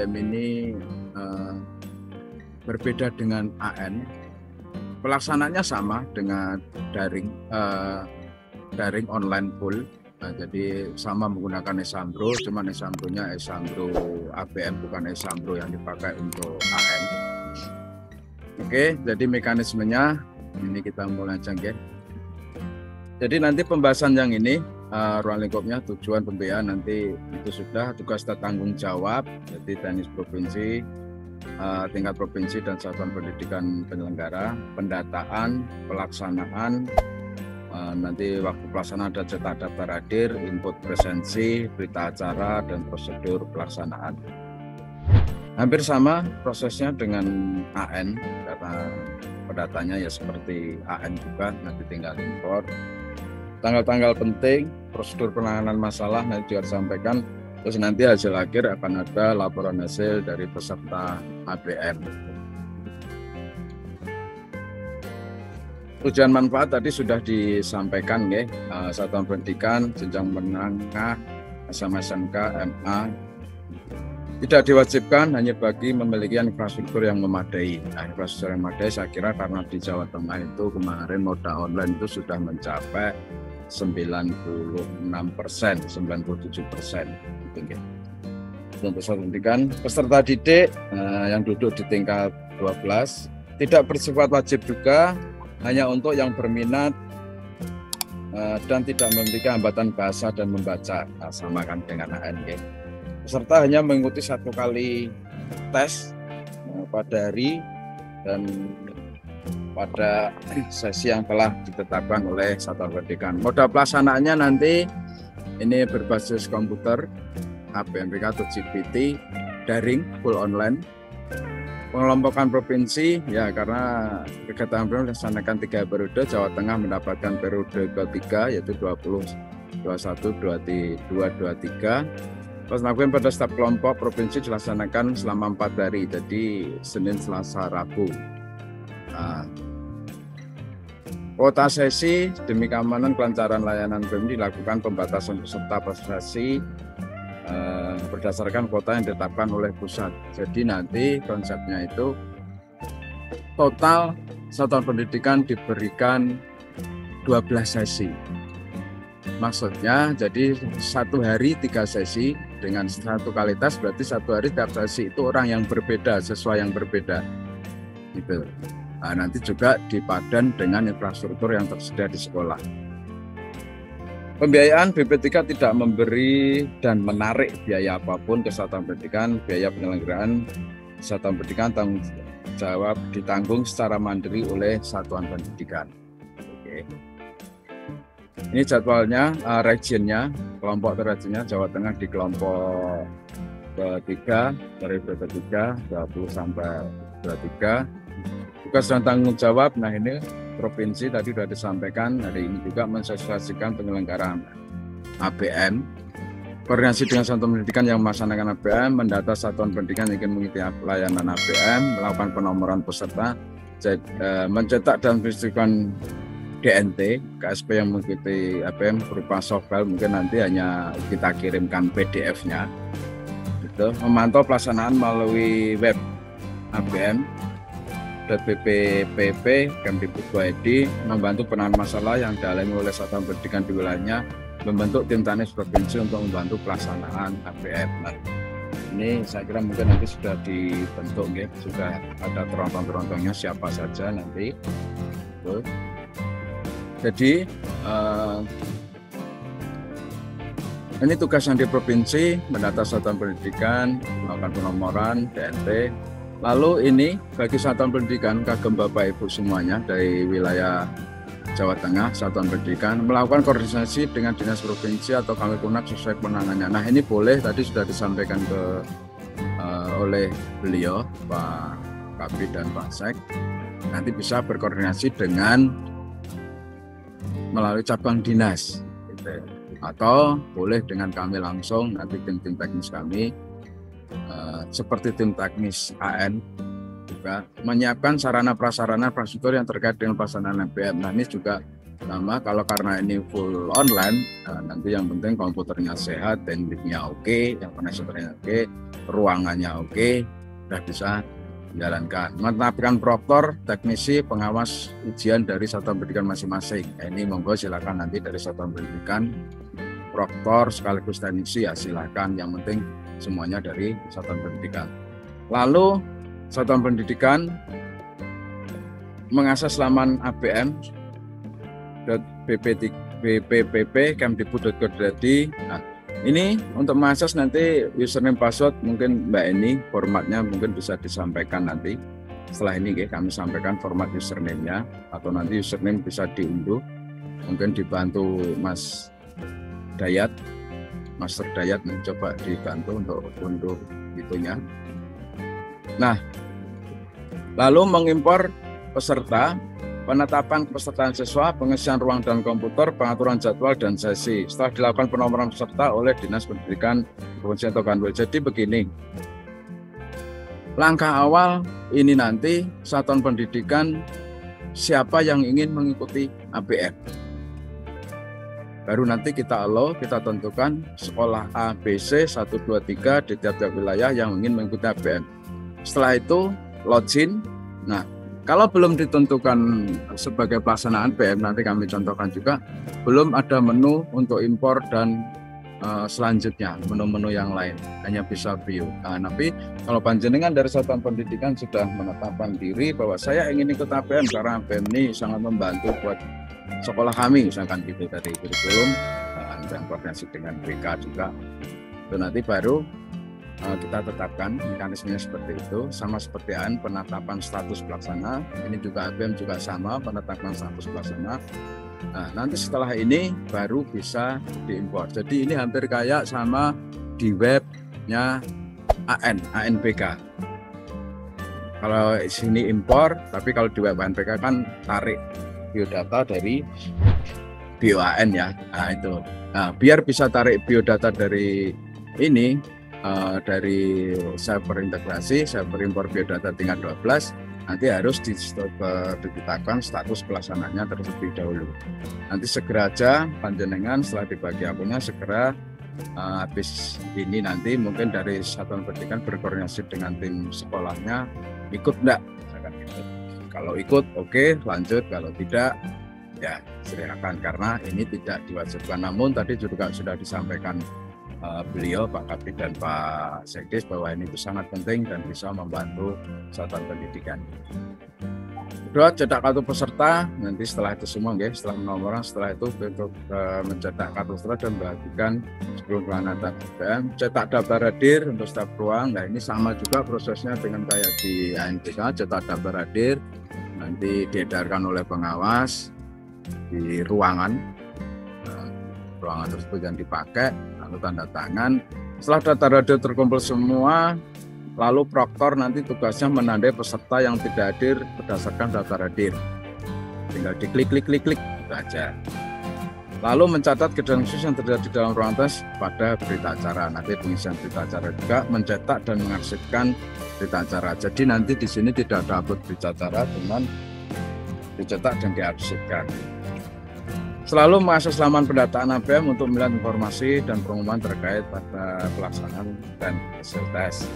ABM ini berbeda dengan AN. Pelaksananya sama dengan daring online full. Nah, jadi sama menggunakan Esambro, cuman Esambronya Esambro ABM bukan Esambro yang dipakai untuk AN. Oke, jadi mekanismenya ini kita mulai canggih. Jadi nanti pembahasan yang ini ruang lingkupnya tujuan pembiayaan nanti itu sudah tugas dan tanggung jawab. Jadi teknis provinsi, tingkat provinsi dan satuan pendidikan penyelenggara, pendataan, pelaksanaan. Nanti waktu pelaksanaan ada cetak daftar hadir, input presensi, berita acara, dan prosedur pelaksanaan. Hampir sama prosesnya dengan AN, karena pendatanya ya seperti AN juga, nanti tinggal import. Tanggal-tanggal penting, prosedur penanganan masalah nanti juga disampaikan, terus nanti hasil akhir akan ada laporan hasil dari peserta ABM. Tujuan manfaat tadi sudah disampaikan ya, satuan pendidikan, jenjang menengah, SMA, SMK, MA, tidak diwajibkan hanya bagi memiliki infrastruktur yang memadai. Nah, infrastruktur yang memadai saya kira karena di Jawa Tengah itu kemarin moda online itu sudah mencapai 96%, 97%. Untuk peserta pendidikan, peserta didik yang duduk di tingkat 12 tidak bersifat wajib juga, hanya untuk yang berminat dan tidak memiliki hambatan bahasa dan membaca. Nah, sama kan dengan AN. Peserta hanya mengikuti 1 kali tes pada hari dan pada sesi yang telah ditetapkan oleh satuan pendidikan. Moda pelaksanaannya nanti ini berbasis komputer, ABMPK atau GPT, daring, full online. Pengelompokan provinsi ya karena kegiatan provinsi dilaksanakan 3 periode, Jawa Tengah mendapatkan periode ketiga yaitu 20, 21, 22, 23. Pelaksanaan pada setiap kelompok provinsi dilaksanakan selama 4 hari, jadi Senin, Selasa, Rabu. Nah, kuota sesi demi keamanan kelancaran layanan BEM dilakukan pembatasan peserta prestasi berdasarkan kuota yang ditetapkan oleh pusat. Jadi nanti konsepnya itu total satuan pendidikan diberikan 12 sesi. Maksudnya jadi 1 hari 3 sesi dengan 1 kali tes, berarti 1 hari tiap sesi itu orang yang berbeda, sesuai yang berbeda gitu. Nah, nanti juga dipadan dengan infrastruktur yang tersedia di sekolah. Pembiayaan BP3 tidak memberi dan menarik biaya apapun ke satuan pendidikan. Biaya penyelenggaraan satuan pendidikan tanggung jawab ditanggung secara mandiri oleh satuan pendidikan. Oke. Ini jadwalnya, regionnya, kelompok regionnya Jawa Tengah di kelompok ketiga, dari ketiga 20 sampai 23. Tugas dan tanggung jawab, nah ini provinsi tadi sudah disampaikan, hari ini juga mensosialisasikan penyelenggaraan ABM, koordinasi dengan satuan pendidikan yang melaksanakan ABM, mendata satuan pendidikan yang ingin mengikuti layanan ABM, melakukan penomoran peserta, mencetak dan mendistribusikan DNT, KSP yang mengikuti ABM berupa softfile, mungkin nanti hanya kita kirimkan PDF-nya, gitu. Memantau pelaksanaan melalui web ABM, BPPP, Kemdikbud.id, membantu penanganan masalah yang dialami oleh satuan pendidikan di wilayahnya, membentuk tim teknis provinsi untuk membantu pelaksanaan ABM. Nah, ini saya kira mungkin nanti sudah dibentuk, ya, sudah ada terontong-terontongnya siapa saja nanti. Jadi ini tugas yang di provinsi, mendata satuan pendidikan, melakukan penomoran, DNT. Lalu ini bagi satuan pendidikan, kagem Bapak Ibu semuanya dari wilayah Jawa Tengah, satuan pendidikan melakukan koordinasi dengan dinas provinsi atau Kamikunak sesuai kewenangannya. Nah, ini boleh tadi sudah disampaikan oleh beliau Pak Kabid dan Pak Sek. Nanti bisa berkoordinasi dengan melalui cabang dinas, gitu. Atau boleh dengan kami langsung, nanti tim-tim teknis kami seperti tim teknis AN juga menyiapkan sarana prasarana infrastruktur yang terkait dengan pelaksanaan ABM. Nah, ini juga sama, kalau karena ini full online, nanti yang penting komputernya sehat, tekniknya oke, yang koneksinya oke, ruangannya oke, sudah bisa menjalankan. Menetapkan proktor, teknisi, pengawas ujian dari satuan pendidikan masing-masing. Ini monggo silakan nanti dari satuan pendidikan, proktor sekaligus teknisi ya silakan. Yang penting semuanya dari satuan pendidikan. Lalu satuan pendidikan mengakses laman ABM bppp kemdikbud.go.id. Nah, ini untuk mengakses nanti username password mungkin Mbak Eni formatnya mungkin bisa disampaikan nanti. Setelah ini kami sampaikan format username-nya, atau nanti username bisa diunduh. Mungkin dibantu Mas Dayat, Master Dayat mencoba dibantu untuk unduh itunya. Nah, lalu mengimpor peserta, penetapan pesertaan siswa, pengisian ruang dan komputer, pengaturan jadwal dan sesi. Setelah dilakukan penomoran peserta oleh Dinas Pendidikan Provinsi atau Kanwil. Jadi begini, langkah awal ini nanti satuan pendidikan siapa yang ingin mengikuti ABM. Baru nanti kita tentukan sekolah A, B, C, 1, 2, 3 di tiap-tiap wilayah yang ingin mengikuti ABM. Setelah itu login. Nah, kalau belum ditentukan sebagai pelaksanaan PM, nanti kami contohkan juga, belum ada menu untuk impor dan selanjutnya menu-menu yang lain, hanya bisa view. Nah, tapi kalau panjenengan dari satuan pendidikan sudah menetapkan diri bahwa saya ingin ikut ABM karena ABM ini sangat membantu buat sekolah kami, misalkan gitu dari kurikulum dan koordinasi dengan BK juga, itu nanti baru kita tetapkan mekanismenya seperti itu, sama seperti penetapan status pelaksana. Ini juga ABM juga sama, penetapan status pelaksana. Nah, nanti setelah ini baru bisa diimpor. Jadi ini hampir kayak sama di webnya ANBK. Kalau sini impor, tapi kalau di web ANBK kan tarik biodata dari BOAN ya. Nah itu. Nah, biar bisa tarik biodata dari ini, dari server integrasi, server impor biodata tingkat 12, nanti harus ditetapkan status pelaksananya terlebih dahulu. Nanti segera aja panjenengan setelah dibagi akunnya segera habis ini nanti mungkin dari satuan pendidikan berkoordinasi dengan tim sekolahnya, ikut enggak? Gitu. Kalau ikut oke, lanjut, kalau tidak ya silakan, karena ini tidak diwajibkan. Namun tadi juga sudah disampaikan beliau Pak Kabid dan Pak Sekdes bahwa ini sangat penting dan bisa membantu satuan pendidikan. Kedua, cetak kartu peserta. Nanti setelah itu semua, setelah penomoran, setelah itu untuk mencetak kartu peserta dan membagikan sebelum pelaksanaan ABM. Cetak daftar hadir untuk setiap ruang. Nah, ini sama juga prosesnya dengan kayak di ANBK. Cetak daftar hadir nanti diedarkan oleh pengawas di ruangan. Ruangan tersebut yang dipakai, lalu tanda tangan. Setelah data hadir terkumpul semua, lalu proktor nanti tugasnya menandai peserta yang tidak hadir berdasarkan data hadir. Tinggal diklik, itu aja. Lalu mencatat kejadian khusus yang terjadi dalam ruang tes pada berita acara. Nanti pengisian berita acara juga, mencetak dan mengarsipkan berita acara. Jadi nanti di sini tidak ada upload berita acara, cuman dicetak dan diarsipkan. Selalu mengakses laman pendataan ABM untuk melihat informasi dan pengumuman terkait pada pelaksanaan dan hasil tes.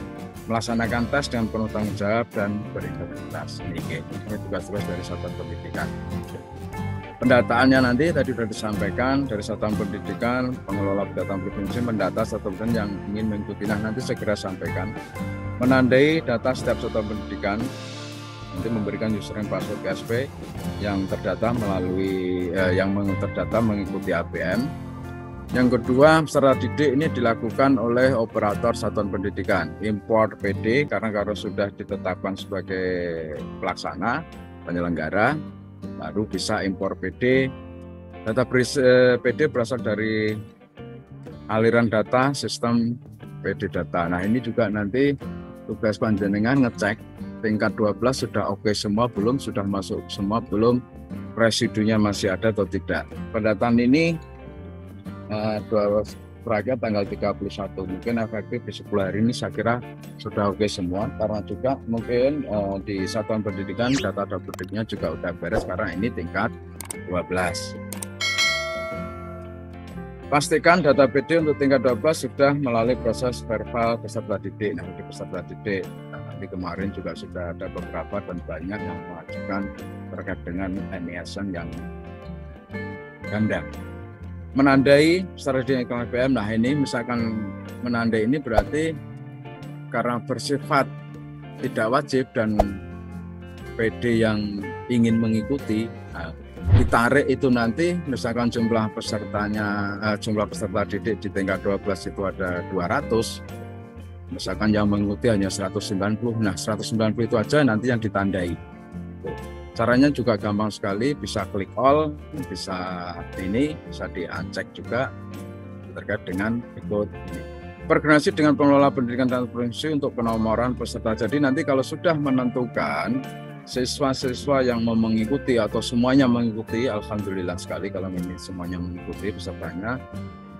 Melaksanakan tes dengan penuh tanggung jawab dan berintegritas. Ini tugas-tugas dari satuan pendidikan. Pendataannya nanti tadi sudah disampaikan dari satuan pendidikan, pengelola pendataan provinsi mendata satuan pendidikan yang ingin mengikuti. Nah, nanti segera sampaikan. Menandai data setiap satuan pendidikan, nanti memberikan username password KSP yang terdata mengikuti ABM. Yang kedua, peserta didik ini dilakukan oleh operator satuan pendidikan. Import PD karena kalau sudah ditetapkan sebagai pelaksana penyelenggara, baru bisa impor PD. Data PD berasal dari aliran data sistem PD data. Nah, ini juga nanti tugas panjenengan ngecek tingkat 12 sudah oke semua belum, sudah masuk semua belum, residunya masih ada atau tidak. Pendataan ini berakhir tanggal 31, mungkin efektif di 10 hari ini saya kira sudah oke semua, karena juga mungkin di satuan pendidikan data pendidiknya juga udah beres karena ini tingkat 12. Pastikan data PD untuk tingkat 12 sudah melalui proses verbal peserta didik. Nah, di peserta didik, nanti kemarin juga sudah ada beberapa dan banyak yang mengajukan terkait dengan NISN yang ganda. Menandai strategi KPM. Nah, ini misalkan menandai ini berarti karena bersifat tidak wajib dan PD yang ingin mengikuti, nah, ditarik itu nanti misalkan jumlah pesertanya jumlah peserta didik di tingkat 12 itu ada 200, misalkan yang mengikuti hanya 190. Nah, 190 itu aja nanti yang ditandai. Caranya juga gampang sekali, bisa klik all, bisa diacek juga terkait dengan ikut ini. Berkoordinasi dengan pengelola pendidikan dan provinsi untuk penomoran peserta. Jadi nanti kalau sudah menentukan siswa-siswa yang mau mengikuti atau semuanya mengikuti, alhamdulillah sekali kalau ini semuanya mengikuti pesertanya,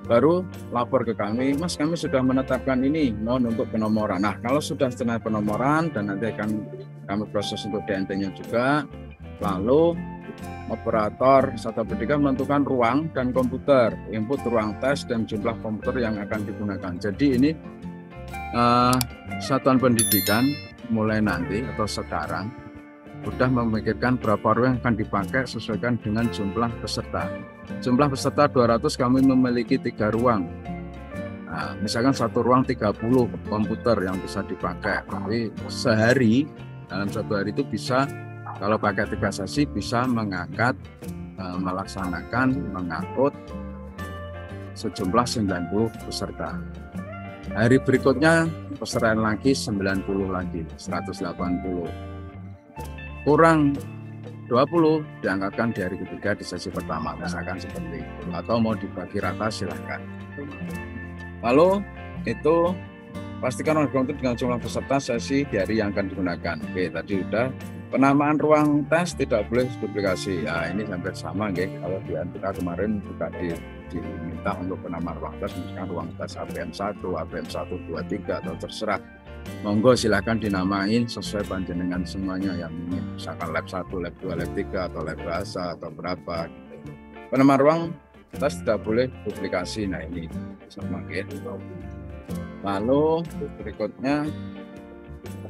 baru lapor ke kami, Mas, kami sudah menetapkan ini, mohon untuk penomoran. Nah, kalau sudah setelah penomoran dan nanti akan kami proses untuk DNT-nya juga, lalu operator satuan pendidikan menentukan ruang dan komputer, input ruang tes dan jumlah komputer yang akan digunakan. Jadi ini satuan pendidikan mulai nanti atau sekarang sudah memikirkan berapa ruang yang akan dipakai sesuaikan dengan jumlah peserta. Jumlah peserta 200, kami memiliki 3 ruang. Nah, misalkan satu ruang 30 komputer yang bisa dipakai. Jadi sehari, dalam satu hari itu bisa, kalau pakai 3 sesi bisa mengangkat, mengangkut sejumlah 90 peserta. Hari berikutnya peserta lagi 90 lagi, 180. Kurang 20 diangkatkan di hari ketiga di sesi pertama, misalkan seperti itu. Atau mau dibagi rata silahkan. Lalu itu pastikan ruang komputer dengan jumlah peserta sesi di hari yang akan digunakan. Oke, tadi udah. Penamaan ruang tes tidak boleh duplikasi. Nah, ini hampir sama, oke. Kalau di NPK kemarin juga diminta untuk penamaan ruang tes, misalkan ruang tes APM1, APM1, 2, 3 atau terserah. Monggo silakan dinamain sesuai panjenengan semuanya yang ini, misalkan lab 1, lab 2, lab 3 atau lab bahasa atau berapa gitu. Penamaan ruang tes tidak boleh duplikasi. Nah, ini sama gitu. Lalu berikutnya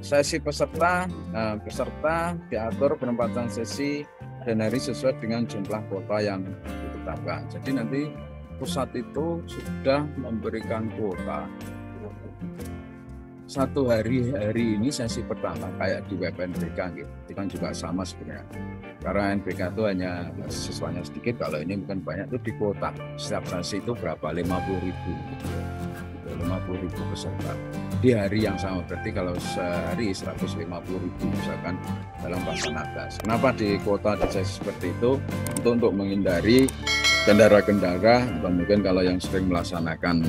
sesi peserta. Nah, peserta diatur penempatan sesi dan hari sesuai dengan jumlah kuota yang ditetapkan. Jadi nanti pusat itu sudah memberikan kuota. Satu hari ini sesi pertama kayak di web NPK gitu, itu kan juga sama sebenarnya. Karena NPK itu hanya siswanya sedikit, kalau ini mungkin banyak itu di kuota. Setiap sesi itu berapa? 50.000 gitu. 50.000 peserta di hari yang sama, berarti kalau sehari 150.000 misalkan dalam pelaksanaan tes. Kenapa di kuota di sesi seperti itu? Untuk menghindari kendara-kendara atau mungkin kalau yang sering melaksanakan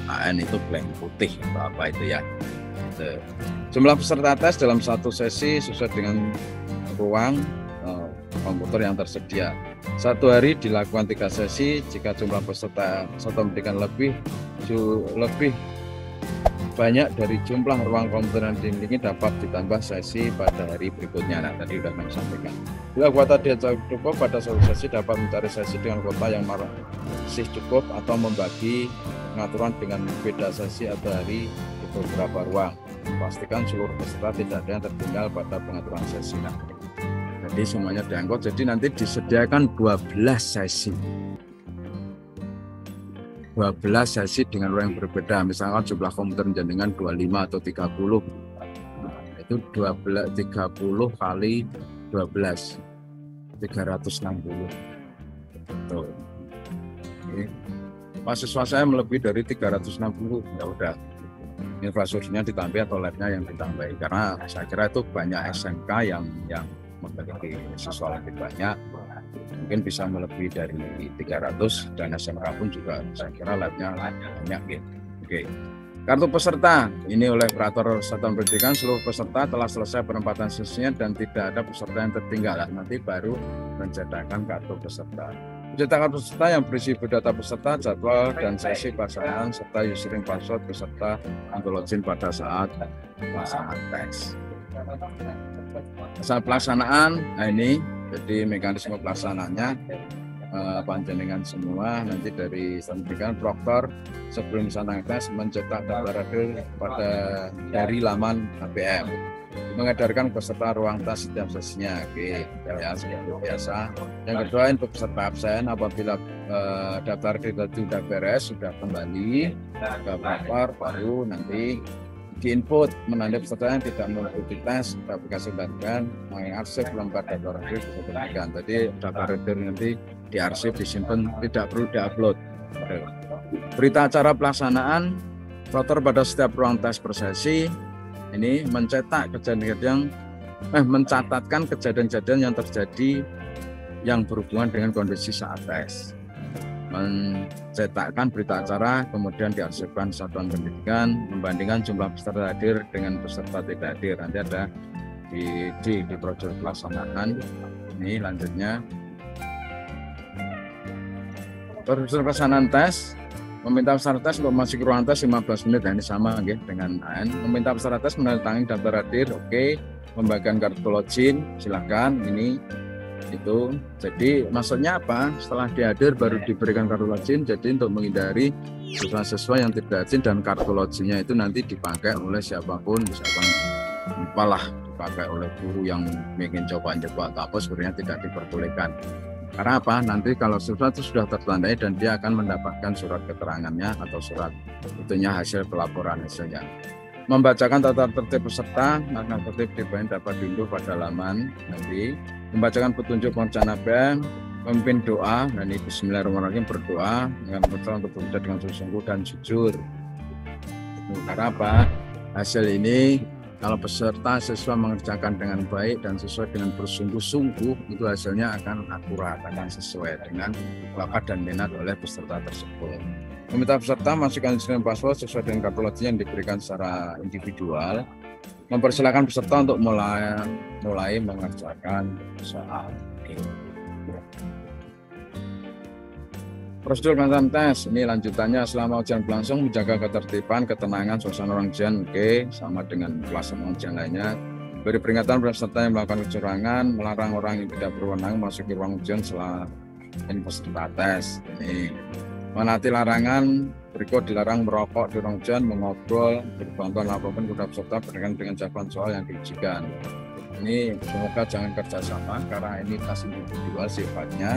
AN itu blank putih atau apa itu ya. Jumlah peserta tes dalam satu sesi sesuai dengan ruang komputer yang tersedia. Satu hari dilakukan 3 sesi. Jika jumlah peserta satuan pendidikan lebih banyak dari jumlah ruang komputer yang dimiliki, dapat ditambah sesi pada hari berikutnya. Nah, tadi sudah kami sampaikan. Bila kuota tidak cukup pada satu sesi, dapat mencari sesi dengan kuota yang masih cukup atau membagi pengaturan dengan beda sesi atau hari di beberapa ruang. Pastikan seluruh peserta tidak ada yang tertinggal pada pengaturan sesi. Nah, jadi semuanya diangkut. Jadi nanti disediakan 12 sesi. 12 sesi dengan ruang yang berbeda. Misalkan jumlah komputer jenengan 25 atau 30. Nah, itu 30 kali 12. 360. Tuh. Oke. Mahasiswa saya melebihi dari 360. Ya udah. Infrastrukturnya ditambah atau labnya yang ditambah. Karena saya kira itu banyak SMK yang memiliki siswa lebih banyak, mungkin bisa melebihi dari 300, dan SMK pun juga saya kira labnya banyak gitu. Oke. Kartu peserta ini oleh operator satuan pendidikan, seluruh peserta telah selesai penempatan sesinya dan tidak ada peserta yang tertinggal. Nanti baru mencetakkan kartu peserta. Pencetakan peserta yang berisi data peserta, jadwal dan sesi pelaksanaan serta username password peserta untuk login pada saat pelaksanaan tes. Saat pelaksanaan, nah ini jadi mekanisme pelaksanaannya. panjenengan semua nanti dari pendidikan proktor sebelum disana tes mencetak daftar hadir pada dari laman HPM, mengedarkan peserta ruang tes setiap sesinya. Oke, ya seperti biasa. Yang kedua, untuk peserta absen apabila daftar hadir sudah beres, sudah kembali ke proktor, baru nanti diinput menandai peserta yang tidak mengikuti tes aplikasi pendidikan mengarsip lembar daftar hadir pendidikan. Tadi daftar hadir nanti diarsip, disimpan, tidak perlu diupload. Berita acara pelaksanaan proktor pada setiap ruang tes per sesi ini mencatatkan kejadian-kejadian yang terjadi yang berhubungan dengan kondisi saat tes. Mencetakkan berita acara, kemudian diarsipkan satuan pendidikan, membandingkan jumlah peserta hadir dengan peserta tidak hadir. Nanti ada di prosedur pelaksanaan. Ini lanjutnya. Prosedur pelaksanaan tes, meminta peserta tes untuk masuk ke ruang tes 15 menit. Nah, ini sama dengan AN. Meminta peserta tes menandatangani daftar hadir, oke. Membagikan kartu login, silakan. Ini itu. Jadi maksudnya apa? Setelah dihadir baru diberikan kartu login. Jadi untuk menghindari siswa-siswa yang tidak hadir dan kartu loginnya itu nanti dipakai oleh siapapun, misalkan malah dipakai oleh guru yang ingin coba-coba atau apa, sebenarnya tidak diperbolehkan. Karena apa? Nanti kalau siswa itu sudah tertandai dan dia akan mendapatkan surat keterangannya atau surat itunya hasil pelaporan hasilnya. Membacakan tata tertib peserta, makna tertib dibacakan dapat diunduh pada laman nanti. Membacakan petunjuk perencanaan APM, memimpin doa, dan ini bismillahirrahmanirrahim, berdoa dengan betul untuk bekerja dengan sungguh dan jujur. Karena apa? Hasil ini kalau peserta siswa mengerjakan dengan baik dan sesuai dengan bersungguh-sungguh, itu hasilnya akan akurat, akan sesuai dengan bakat dan minat oleh peserta tersebut. Meminta peserta masukkan username password sesuai dengan kartu login yang diberikan secara individual. Mempersilakan peserta untuk mulai mengerjakan soal ini. Prosedur pelaksanaan tes ini lanjutannya selama ujian berlangsung menjaga ketertiban, ketenangan, suasana ruang ujian, oke, sama dengan pelaksanaan ujian lainnya. Beri peringatan pada peserta yang melakukan kecurangan, melarang orang yang tidak berwenang masuk ke ruang ujian selain peserta tes. Ini menaati larangan berikut: dilarang merokok di ruang ujian, mengobrol, berbantuan apapun kepada peserta berkaitan dengan jawaban soal yang diujikan. Ini semoga jangan kerjasama karena ini tes individual sifatnya.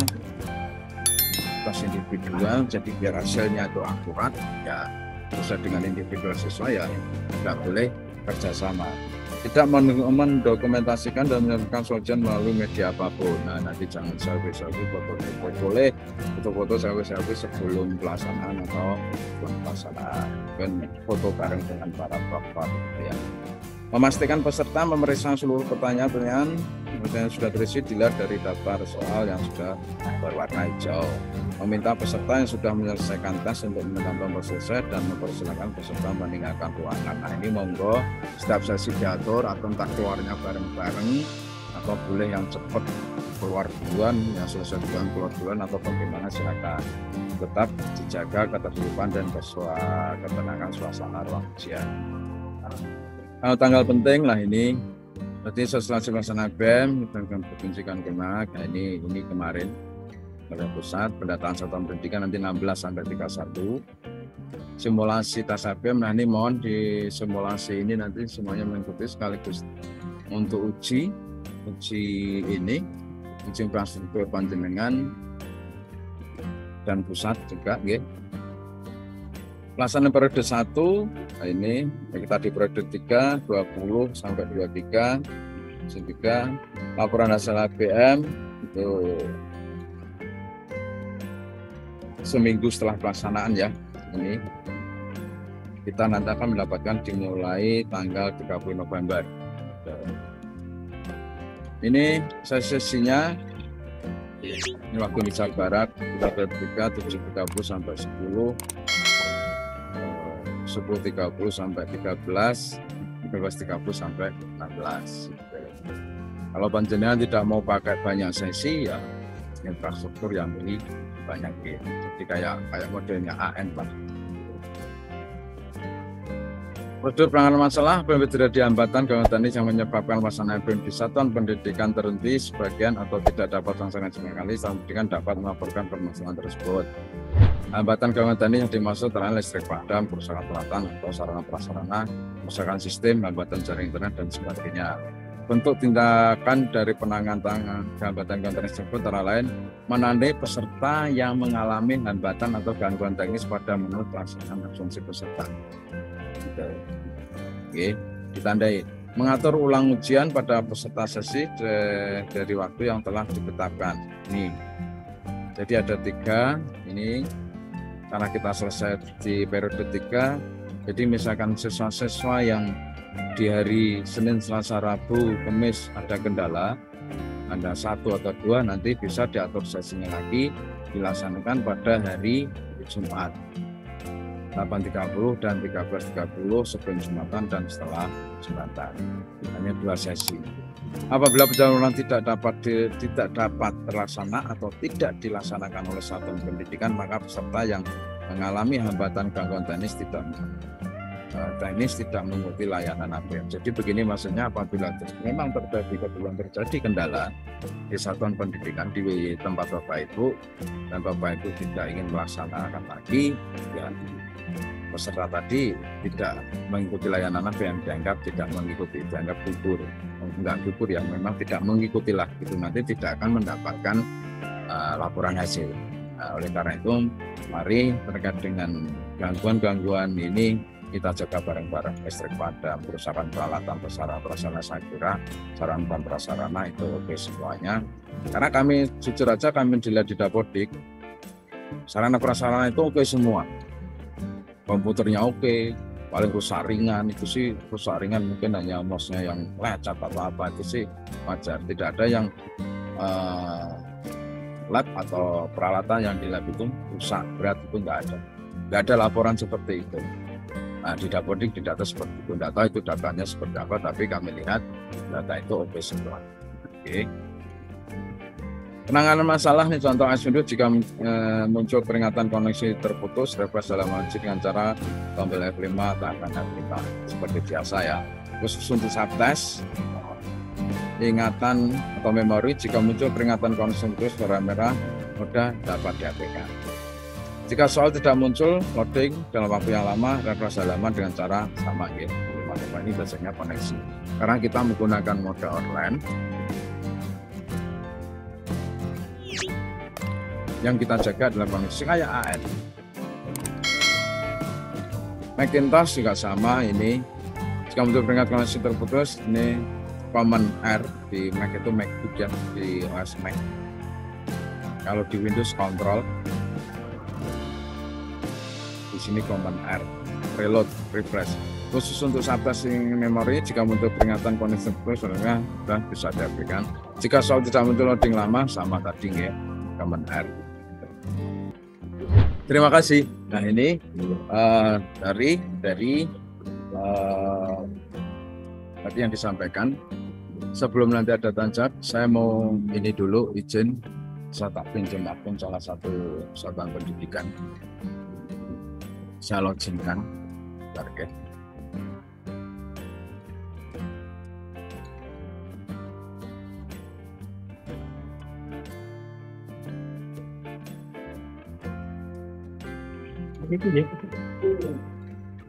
Tes individual, jadi biar hasilnya itu akurat, ya sesuai dengan individual siswa, ya tidak boleh kerjasama. Tidak mendokumentasikan dan menyampaikan ujian melalui media apapun. Nah, nanti jangan selfie-selfie, foto-foto boleh, foto-foto selfie-selfie sebelum pelaksanaan atau sebelum pelaksanaan, dan foto bareng dengan para proktor. Ya. Memastikan peserta memeriksa seluruh pertanyaan-pertanyaan yang sudah terisi dilihat dari daftar soal yang sudah berwarna hijau. Meminta peserta yang sudah menyelesaikan tes untuk menentukan selesai dan mempersilakan peserta meninggalkan ruangan. Nah, ini monggo setiap sesi diatur atau entah keluarnya bareng-bareng atau boleh yang cepat keluar duluan, yang selesai duluan keluar duluan, atau bagaimana silakan. Tetap dijaga ketertiban dan ketenangan suasana ruang ujian. Tanggal penting lah ini. Berarti setelah pelaksanaan BEM kita akan provinsikan Kemenak. Nah, ini kemarin oleh pusat pendataan satuan pendidikan nanti 16 sampai 31. Simulasi tes BEM. Nah, ini mohon di simulasi ini nanti semuanya mengikuti sekaligus untuk uji infrastruktur panjenengan dan pusat juga, gitu. Pelaksanaan periode 1 ini kita di periode 3 20 sampai 23. Sehingga laporan hasil APM itu seminggu setelah pelaksanaan, ya. Ini kita nanti akan mendapatkan dimulai tanggal 30 November. Ini sesinya ini waktu Indonesia Barat periode 3 7.30 sampai 10.30 sampai 13, 13.30 sampai 16. Kalau panjenengan tidak mau pakai banyak sesi, ya infrastruktur yang ini banyak, jadi kayak modelnya AN, Pak. Prosedur penanganan masalah apabila terjadi hambatan gangguan teknis yang menyebabkan pelaksanaan BEM di satuan pendidikan terhenti sebagian atau tidak dapat dilaksanakan sama sekali, satuan pendidikan dapat melaporkan permasalahan tersebut. Hambatan gangguan teknis yang dimaksud antara listrik padam, kerusakan peralatan atau sarana prasarana, kerusakan sistem, hambatan jaring internet dan sebagainya. Bentuk tindakan dari penanganan hambatan gangguan teknis tersebut antara lain menandai peserta yang mengalami hambatan atau gangguan teknis pada menurut pelaksanaan asumsi peserta. Oke, ditandai mengatur ulang ujian pada peserta sesi dari waktu yang telah ditetapkan. Nih, jadi ada 3 ini karena kita selesai di periode 3. Jadi misalkan siswa-siswa yang di hari Senin, Selasa, Rabu, Kamis ada kendala, ada 1 atau 2 nanti bisa diatur sesinya lagi dilaksanakan pada hari Jumat 8.30 dan 13.30 sebelum Jumatan dan setelah Jumatan. Hanya 2 sesi. Apabila pencalonan tidak dapat terlaksana atau tidak dilaksanakan oleh satuan pendidikan, maka peserta yang mengalami hambatan gangguan teknis tidak mengikuti layanan ABM. Jadi begini maksudnya, apabila memang terjadi kendala di satuan pendidikan di tempat Bapak Ibu dan Bapak Ibu tidak ingin melaksanakan lagi, ya peserta tadi tidak mengikuti layanan ABM, dianggap tidak mengikuti, dianggap gugur, enggak gugur ya, memang tidak mengikuti lah, itu nanti tidak akan mendapatkan laporan hasil. Nah, oleh karena itu, mari terkait dengan gangguan-gangguan ini kita jaga bareng-bareng. Listrik padam, kerusakan peralatan, prasarana, saya kira sarana prasarana itu oke semuanya. Karena kami jujur aja kami dilihat di Dapodik, sarana prasarana itu oke semua. Komputernya oke, paling rusak ringan itu sih rusak ringan, mungkin hanya mouse-nya yang lecet atau apa, itu sih wajar. Tidak ada yang lab atau peralatan yang di lab itu rusak berat, itu nggak ada laporan seperti itu. Nah, di Dapodik di data seperti itu, tidak tahu itu datanya seperti apa, tapi kami lihat data itu oke semua. Oke. Penanganan masalah nih, contoh ASWINDO jika muncul peringatan koneksi terputus, request dalam wajib dengan cara tombol F5 atau F5 seperti biasa ya. Khusus untuk subtest, ingatan atau memori jika muncul peringatan koneksi terputus warna merah mudah dapat diabaikan. Jika soal tidak muncul loading dalam waktu yang lama, refresh halaman dengan cara sama gitu. Ini biasanya koneksi. Karena kita menggunakan mode online, yang kita jaga adalah koneksi kayak AN. Macintosh juga sama ini. Jika muncul peringatan koneksi terputus, ini Command R di Mac itu MacBook ya, di OS Mac. Kalau di Windows Control. Di sini Command R, reload, refresh. Khusus untuk subtest memori, jika muncul peringatan koneksi terputus, sudah bisa diabaikan. Jika soal tidak muncul loading lama, sama tadi ya, Command R. Terima kasih. Nah ini dari tadi yang disampaikan. Sebelum nanti ada tanya, saya mau ini dulu izin, saya tak pinjam akun salah satu satuan pendidikan. Saya loginkan target.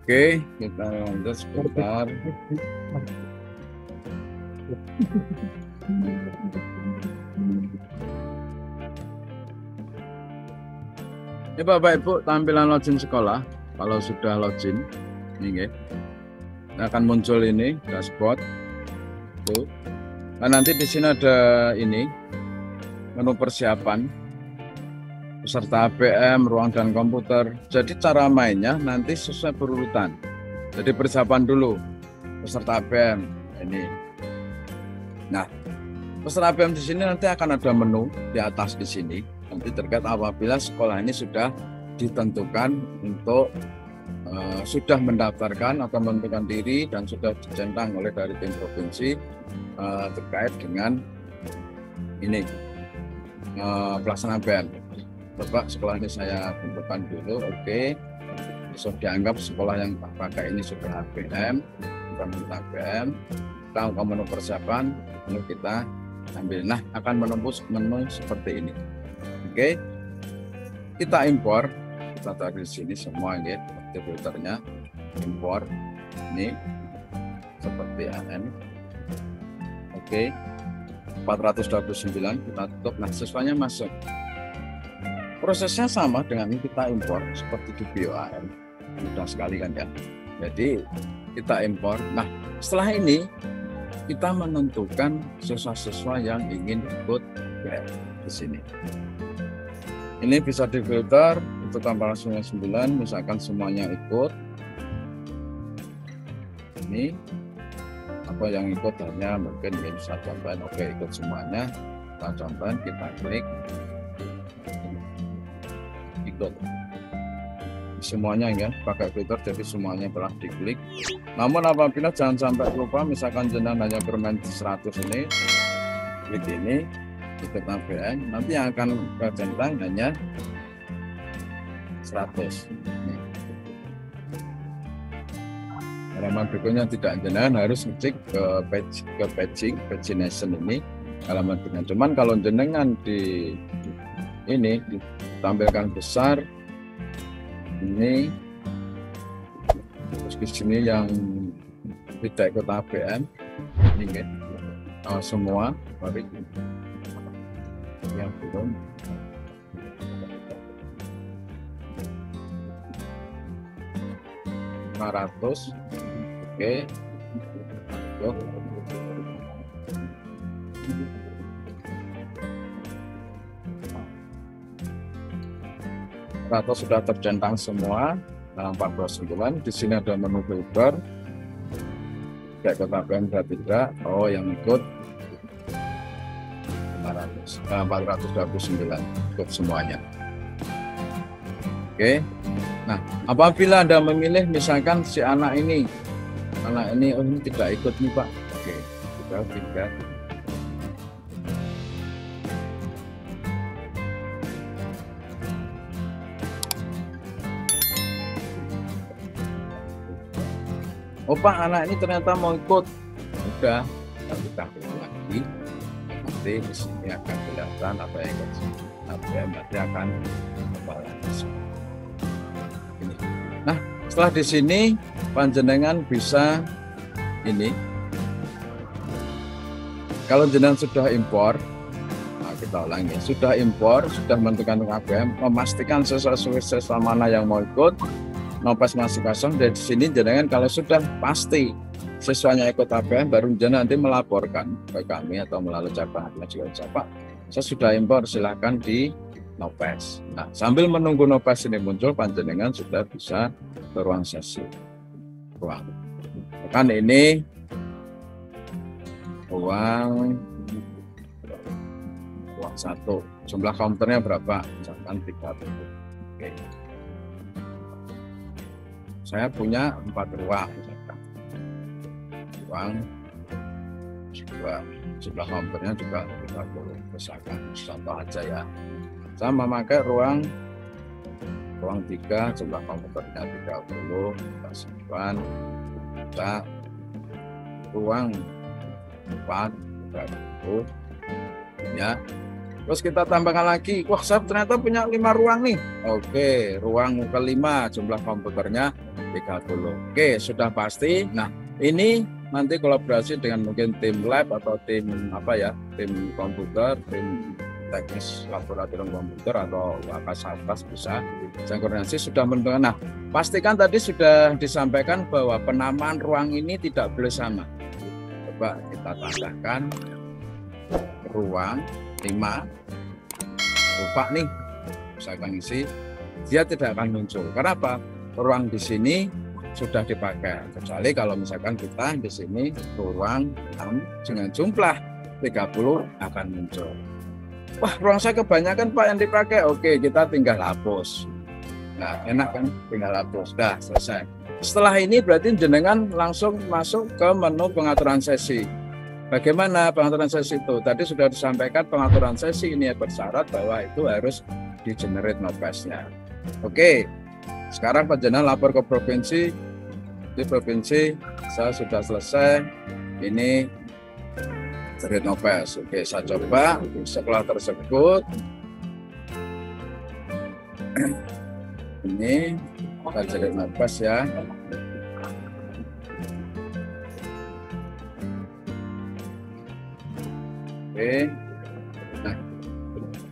Oke, kita lanjut sebentar. Ini Bapak Ibu tampilan login sekolah. Kalau sudah login, ini akan muncul ini dashboard. Tuh. Nah, nanti di sini ada ini menu persiapan, peserta ABM, ruang dan komputer. Jadi cara mainnya nanti sesuai berurutan. Jadi persiapan dulu peserta ABM ini. Nah, peserta ABM di sini nanti akan ada menu di atas di sini. Nanti terkait apabila sekolah ini sudah ditentukan untuk sudah mendaftarkan atau menentukan diri dan sudah dicentang oleh dari tim provinsi terkait dengan ini pelaksanaan ABM. Coba sekolah ini saya tentukan dulu, oke. So, dianggap sekolah yang pakai ini sudah HBM, kita minta HBM, kita ke menu persiapan, lalu kita ambil. Nah, akan menembus menu seperti ini. Oke, kita impor, kita taruh di sini semua ya, filternya, impor ini seperti AN. Oke, 429 kita tutup. Nah, siswanya masuk. Prosesnya sama dengan kita impor seperti di BOAM, mudah sekali kan ya. Jadi kita impor. Nah, setelah ini kita menentukan siswa-siswa yang ingin ikut di sini. Ini bisa difilter untuk tampilan 9, misalkan semuanya ikut. Ini apa yang ikut hanya mungkin bisa contohin, oke ikut semuanya. Kita contohin, kita klik. Ikut semuanya ya, pakai filter jadi semuanya telah diklik. Namun apabila jangan sampai lupa, misalkan jenengan hanya bermain 100 ini, klik ini ikut ABN, nanti yang akan kecentang hanya 100. Halaman berikutnya tidak, jenengan harus ngecek ke pagination ini halaman berikutnya. Cuman kalau jenengan di ini ditampilkan besar ini, terus di sini yang tidak ikut ABM ini semua, baru yang belum $500. Oke, atau sudah tercentang semua dalam 429. Di sini ada menu filter, kayak kota BM tidak. Oh, yang ikut 429 ikut semuanya. Oke. Nah, apabila Anda memilih misalkan si anak ini oh ini tidak ikut nih Pak. Oke, kita tinggal oh Pak, anak ini ternyata mau ikut. Udah, kita pilih lagi. Nanti di sini akan kelihatan apa yang ikut. Nanti akan membalas. Ini. Nah, setelah di sini panjenengan bisa ini. Kalau jenengan sudah impor, nah kita ulangi, sudah impor, sudah menentukan ABM, memastikan siswa mana yang mau ikut. Nopes masih kosong. Dari sini jenengan kalau sudah pasti siswanya ikut ABM, baru jenengan nanti melaporkan ke kami atau melalui cabang Pak, saya sudah impor, silahkan di Nopes. Nah, sambil menunggu Nopes ini muncul, panjenengan sudah bisa ke ruang sesi. Kan ini ruang 1, jumlah counternya berapa? Misalkan 30. Oke. Saya punya 4 ruang, ruang 2, jumlah kompornya juga 30, misalkan contoh aja ya. Saya memakai ruang 3, jumlah kompornya 30, kita simpan. Kita ruang 4, 30 ya. Terus kita tambahkan lagi, wah saya ternyata punya 5 ruang nih. Oke, ruang kelima jumlah komputernya 30. Oke, sudah pasti. Nah, ini nanti kolaborasi dengan mungkin tim lab atau tim apa ya, tim komputer, tim teknis laboratorium komputer atau atas bisa koordinasi sudah menentukan. Nah, pastikan tadi sudah disampaikan bahwa penamaan ruang ini tidak boleh sama. Coba kita tambahkan ruang 5, lupa nih, misalkan isi, dia tidak akan muncul. Kenapa? Ruang di sini sudah dipakai. Kecuali kalau misalkan kita di sini ruang 6 dengan jumlah 30 akan muncul. Wah, ruang saya kebanyakan Pak yang dipakai. Oke, kita tinggal hapus. Nah, enak kan? Tinggal hapus. Dah, selesai. Setelah ini berarti jenengan langsung masuk ke menu pengaturan sesi. Bagaimana pengaturan sesi itu? Tadi sudah disampaikan pengaturan sesi ini bersyarat bahwa itu harus di-generate Nopes-nya. Oke, Sekarang panjenengan lapor ke provinsi, di provinsi saya sudah selesai, ini jerit nopes. Oke, saya coba sekolah tersebut. Ini kita jerit nopes ya. Oke, nah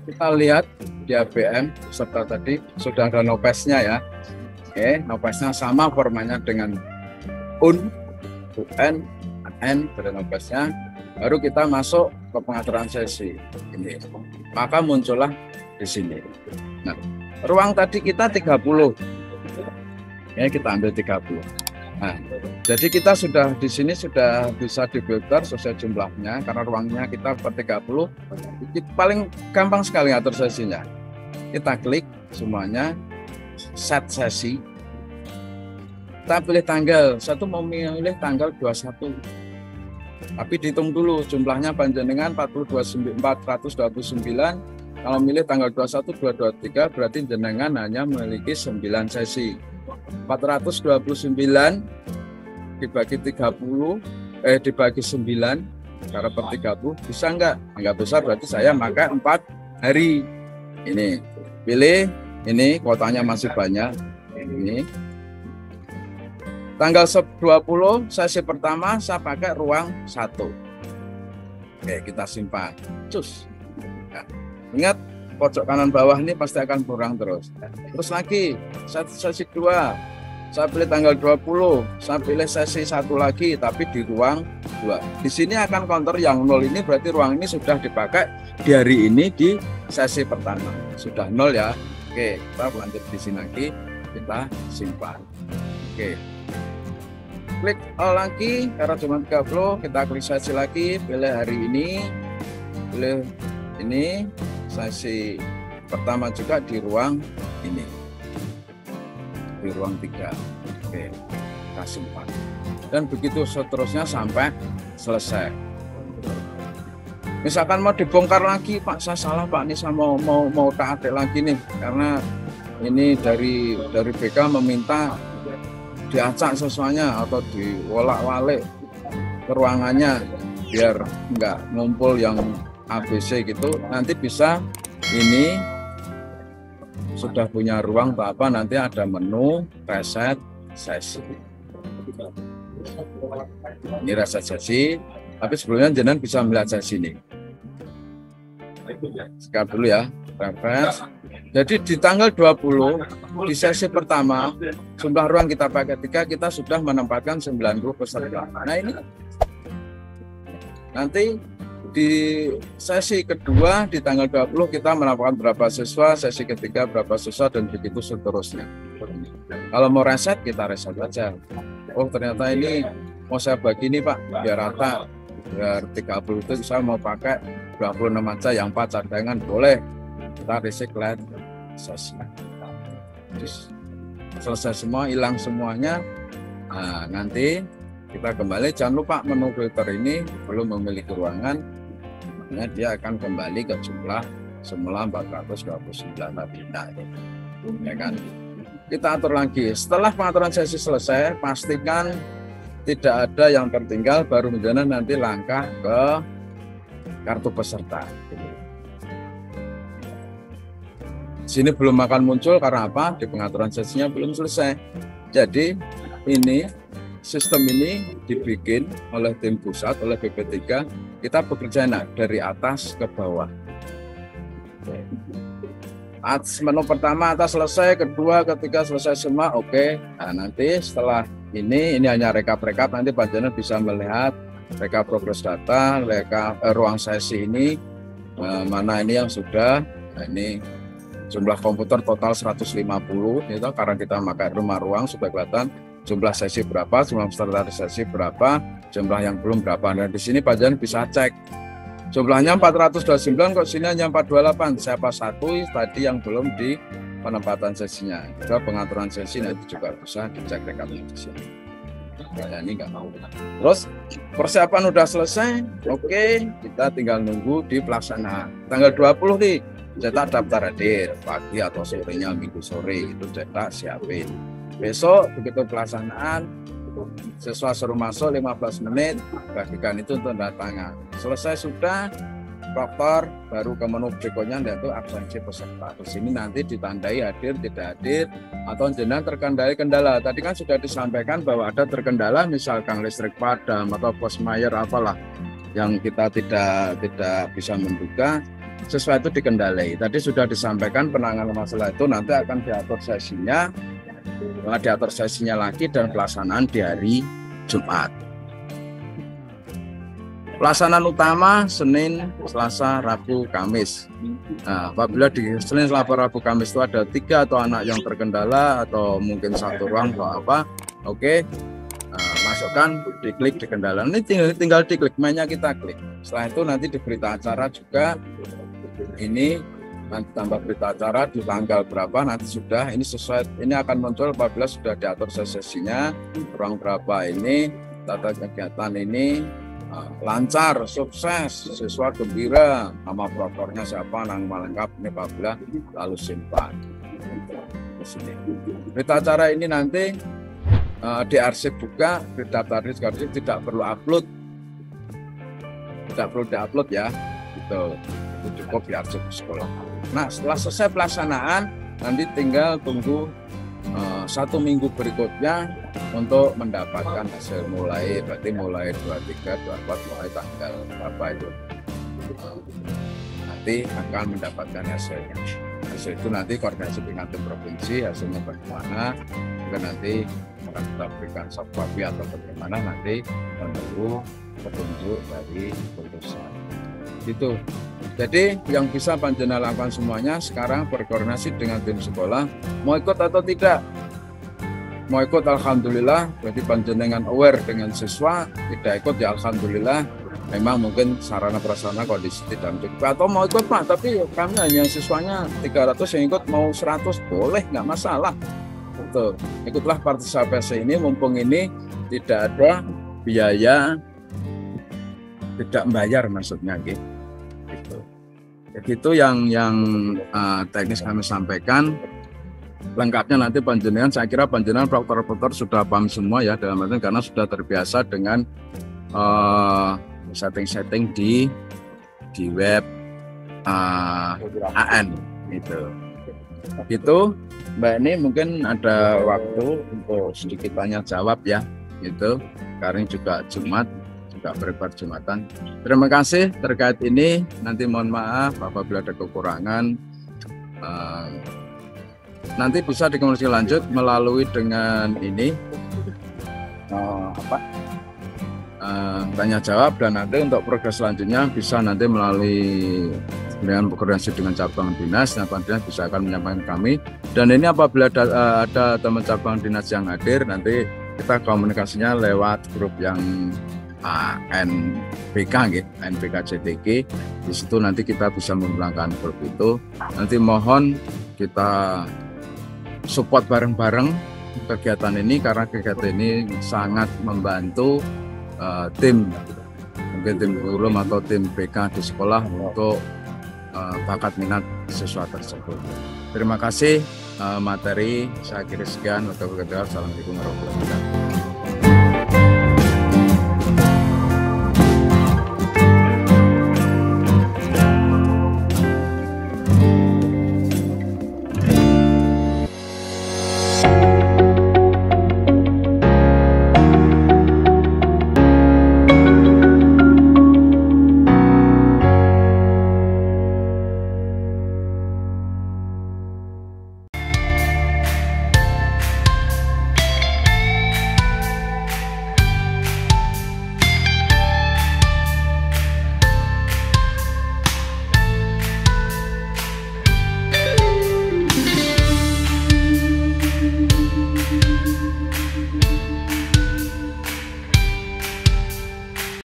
kita lihat di ABM serta tadi sudah ada nopesnya ya. Oke, nopesnya sama formatnya dengan UN, AN, ada nopesnya. Baru kita masuk ke pengaturan sesi ini, maka muncullah di sini. Nah, ruang tadi kita 30 ya, kita ambil 30. Nah, jadi kita sudah di sini sudah bisa difilter sesuai jumlahnya karena ruangnya kita per 30. Paling gampang sekali atur sesinya, kita klik semuanya, set sesi, kita pilih tanggal. Satu mau memilih tanggal 21, tapi dihitung dulu jumlahnya panjenengan 429. Kalau milih tanggal 21, 223 berarti jenengan hanya memiliki 9 sesi. 429 dibagi 30 dibagi 9 cara per 30 bisa enggak bisa, berarti saya maka 4 hari. Ini pilih, ini kuotanya masih banyak. Ini tanggal 20 sesi pertama saya pakai ruang 1. Oke, kita simpan. Cus. Nah, ingat pojok kanan bawah ini pasti akan kurang terus. Terus lagi sesi 2. Saya pilih tanggal 20, saya pilih sesi 1 lagi tapi di ruang 2. Di sini akan counter yang 0 ini berarti ruang ini sudah dipakai di hari ini di sesi pertama. Sudah 0 ya. Oke, kita lanjut di sini lagi, kita simpan. Oke. Klik lagi karena cuma 30, kita klik sesi lagi, pilih hari ini, pilih ini, sesi pertama juga di ruang ini, di ruang 3. Oke, kita simpan dan begitu seterusnya sampai selesai. Misalkan mau dibongkar lagi, Pak saya salah Pak, ini saya mau tak lagi nih karena ini dari BK meminta diacak sesuanya atau diwolak-walik ke ruangannya biar enggak ngumpul yang ABC gitu. Nanti bisa ini sudah punya ruang atau apa, nanti ada menu reset sesi. Ini reset sesi, tapi sebelumnya jenengan bisa melihat sesi ini. Sekarang dulu ya, refresh. Jadi di tanggal 20 di sesi pertama jumlah ruang kita pakai 3, kita sudah menempatkan 90 peserta. Nah ini nanti di sesi kedua di tanggal 20 kita menempatkan berapa siswa, sesi ketiga berapa siswa dan begitu seterusnya. Kalau mau reset kita reset aja. Oh ternyata ini mau saya bagi ini Pak biar rata, biar 30 itu saya mau pakai 26 aja, yang 4 cadangan boleh. Kita reset sesi. Terus selesai semua, hilang semuanya. Nah, nanti kita kembali, jangan lupa menu filter ini belum memiliki ruangan, makanya dia akan kembali ke jumlah semula 429 tadi. Nah, ya kan? Kita atur lagi. Setelah pengaturan sesi selesai, pastikan tidak ada yang tertinggal, baru menjana nanti langkah ke kartu peserta. Sini belum akan muncul karena apa? Di pengaturan sesinya belum selesai. Jadi ini sistem ini dibikin oleh tim pusat, oleh BP3. Kita bekerja dari atas ke bawah. Menu pertama atas selesai, kedua, ketiga selesai semua, oke. Nah nanti setelah ini hanya rekap-rekap. Nanti panjenengan bisa melihat rekap progres data, rekap ruang sesi ini mana ini yang sudah. Nah, ini jumlah komputer total 150 itu karena kita pakai rumah ruang supaya kelihatan jumlah sesi berapa, jumlah peserta sesi berapa, jumlah yang belum berapa. Dan di sini panjenengan bisa cek jumlahnya 429 kok sini hanya 428. Siapa satu tadi yang belum di penempatan sesinya. Juga pengaturan sesi nanti juga bisa dicek rekamnya di sini. Nah, ini nggak mau. Terus persiapan udah selesai, oke, kita tinggal nunggu di pelaksanaan. Tanggal 20 nih cetak daftar hadir pagi atau sorenya, minggu sore itu cetak siapin. Besok begitu pelaksanaan, siswa suruh masuk 15 menit, bagikan itu untuk tanda tangan. Selesai sudah, proktor baru ke menu berikutnya yaitu absensi peserta. Di sini nanti ditandai hadir, tidak hadir, atau jenengan terkendali kendala. Tadi kan sudah disampaikan bahwa ada terkendala, misalkan listrik padam atau posmayer apalah yang kita tidak bisa menduga, sesuatu dikendalai. Tadi sudah disampaikan penanganan masalah itu nanti akan diatur sesinya lagi dan pelaksanaan di hari Jumat. Pelaksanaan utama Senin, Selasa, Rabu, Kamis. Nah, apabila di Senin, Selasa, Rabu, Kamis itu ada 3 atau anak yang terkendala atau mungkin satu ruang atau apa, oke, masukkan, diklik di kendala. Ini tinggal diklik, mainnya kita klik. Setelah itu nanti di berita acara juga ini nanti tambah berita acara di tanggal berapa nanti sudah ini sesuai, ini akan muncul apabila sudah diatur sesinya, ruang berapa ini, tata kegiatan ini lancar, sukses, siswa gembira, nama propornya siapa, nama lengkap ini apabila lalu simpan. Berita acara ini nanti diarsip juga, didaftar arsip, tidak perlu upload, diupload ya, gitu. Itu cukup diarsip sekolah. Nah, setelah selesai pelaksanaan nanti tinggal tunggu 1 minggu berikutnya untuk mendapatkan hasil, berarti mulai 23, 24, mulai tanggal berapa itu nanti akan mendapatkan hasilnya. Hasil itu nanti koordinasi dengan tim provinsi, hasilnya bagaimana, juga nanti akan kita berikan soft copy atau bagaimana nanti menunggu petunjuk dari keputusan. Gitu. Jadi yang bisa panjenengan lakukan semuanya sekarang berkoordinasi dengan tim sekolah, mau ikut atau tidak. Mau ikut alhamdulillah, jadi panjenengan aware dengan siswa, tidak ikut ya alhamdulillah, memang mungkin sarana prasarana kondisi tidak mencukupi. Atau mau ikut Pak, tapi kami hanya siswanya 300 yang ikut, mau 100 boleh, nggak masalah. Betul. Ikutlah partisipasi ini, mumpung ini tidak ada biaya, tidak membayar maksudnya gitu. Itu yang teknis kami sampaikan. Lengkapnya nanti panjenengan, saya kira panjenengan proktor-proktor sudah paham semua ya, dalam artian karena sudah terbiasa dengan setting-setting di web AN gitu. Gitu Mbak, ini mungkin ada waktu untuk sedikit tanya jawab ya, gitu. Karena juga Jumat, juga prepare Jumatan. Terima kasih terkait ini. Nanti mohon maaf apabila ada kekurangan. Nanti bisa dikomunikasi lanjut melalui dengan ini tanya jawab, dan nanti untuk progres selanjutnya bisa nanti melalui dengan koordinasi dengan cabang dinas, dan dinas bisa akan menyampaikan kami. Dan ini apabila ada teman cabang dinas yang hadir, nanti kita komunikasinya lewat grup yang NPK gitu, NPK CTG. Di situ nanti kita bisa menggunakan grup itu. Nanti mohon kita support bareng-bareng kegiatan ini, karena kegiatan ini sangat membantu tim, mungkin tim guru atau tim PK di sekolah untuk bakat minat siswa tersebut. Terima kasih materi, saya kira sekian. Assalamualaikum warahmatullahi wabarakatuh.